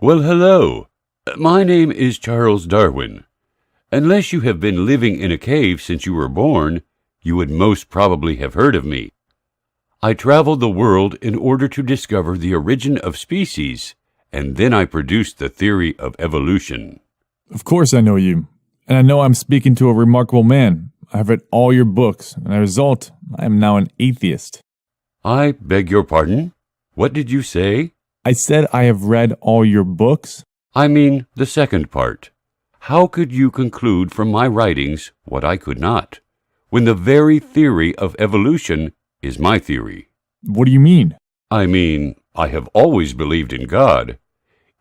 Well, hello. My name is Charles Darwin. Unless you have been living in a cave since you were born, you would most probably have heard of me. I traveled the world in order to discover the origin of species, and then I produced the theory of evolution. Of course I know you, and I know I'm speaking to a remarkable man. I've read all your books, and as a result, I am now an atheist. I beg your pardon? What did you say? I said I have read all your books. I mean the second part. How could you conclude from my writings what I could not, when the very theory of evolution is my theory? What do you mean? I mean, I have always believed in God,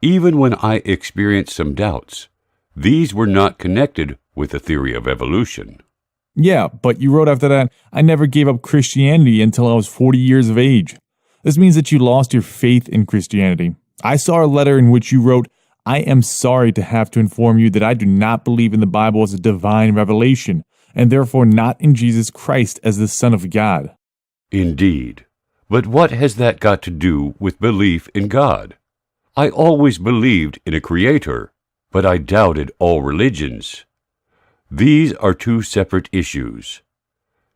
even when I experienced some doubts. These were not connected with the theory of evolution. Yeah, but you wrote after that, I never gave up Christianity until I was 40 years of age. This means that you lost your faith in Christianity. I saw a letter in which you wrote, I am sorry to have to inform you that I do not believe in the Bible as a divine revelation, and therefore not in Jesus Christ as the Son of God. Indeed. But what has that got to do with belief in God? I always believed in a Creator, but I doubted all religions. These are two separate issues.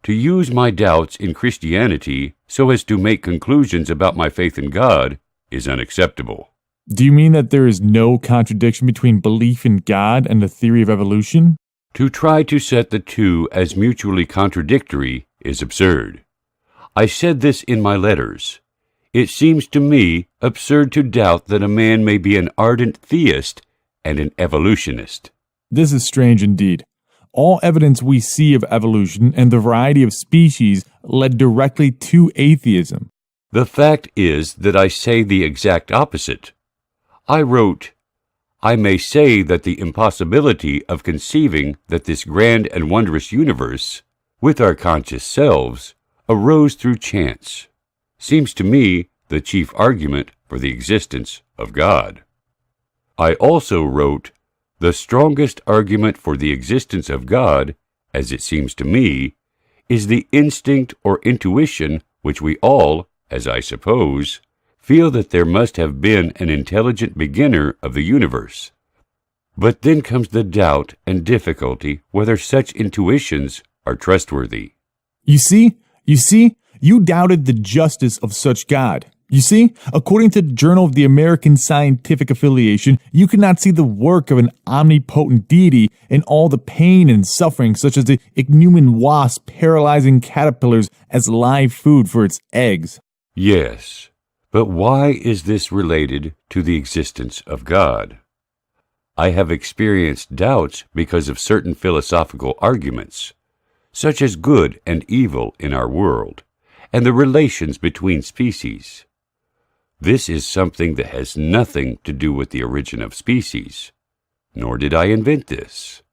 To use my doubts in Christianity so as to make conclusions about my faith in God is unacceptable. Do you mean that there is no contradiction between belief in God and the theory of evolution? To try to set the two as mutually contradictory is absurd. I said this in my letters. It seems to me absurd to doubt that a man may be an ardent theist and an evolutionist. This is strange indeed. All evidence we see of evolution and the variety of species led directly to atheism. The fact is that I say the exact opposite. I wrote, I may say that the impossibility of conceiving that this grand and wondrous universe, with our conscious selves, arose through chance, seems to me the chief argument for the existence of God. I also wrote, the strongest argument for the existence of God, as it seems to me, is the instinct or intuition which we all, as I suppose, feel that there must have been an intelligent beginner of the universe. But then comes the doubt and difficulty whether such intuitions are trustworthy. You see, you doubted the justice of such God. You see, according to the Journal of the American Scientific Affiliation, you cannot see the work of an omnipotent deity in all the pain and suffering, such as the ichneumon wasp paralyzing caterpillars as live food for its eggs. Yes, but why is this related to the existence of God? I have experienced doubts because of certain philosophical arguments, such as good and evil in our world, and the relations between species. This is something that has nothing to do with the origin of species, nor did I invent this.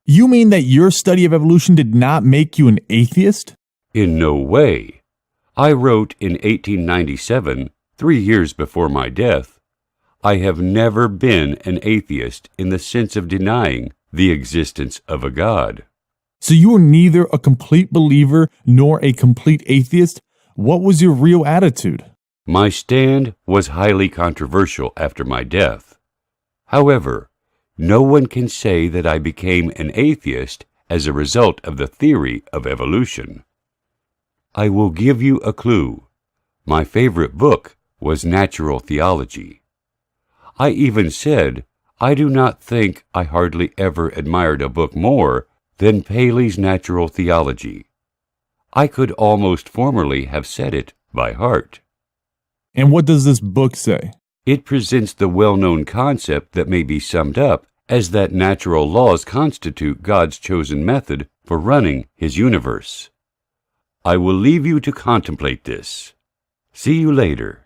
You mean that your study of evolution did not make you an atheist? In no way. I wrote in 1897, 3 years before my death, I have never been an atheist in the sense of denying the existence of a God. So you were neither a complete believer nor a complete atheist? What was your real attitude? My stand was highly controversial after my death. However, no one can say that I became an atheist as a result of the theory of evolution. I will give you a clue. My favorite book was Natural Theology. I even said, I do not think I hardly ever admired a book more than Paley's Natural Theology. I could almost formally have said it by heart. And what does this book say? It presents the well-known concept that may be summed up as that natural laws constitute God's chosen method for running His universe. I will leave you to contemplate this. See you later.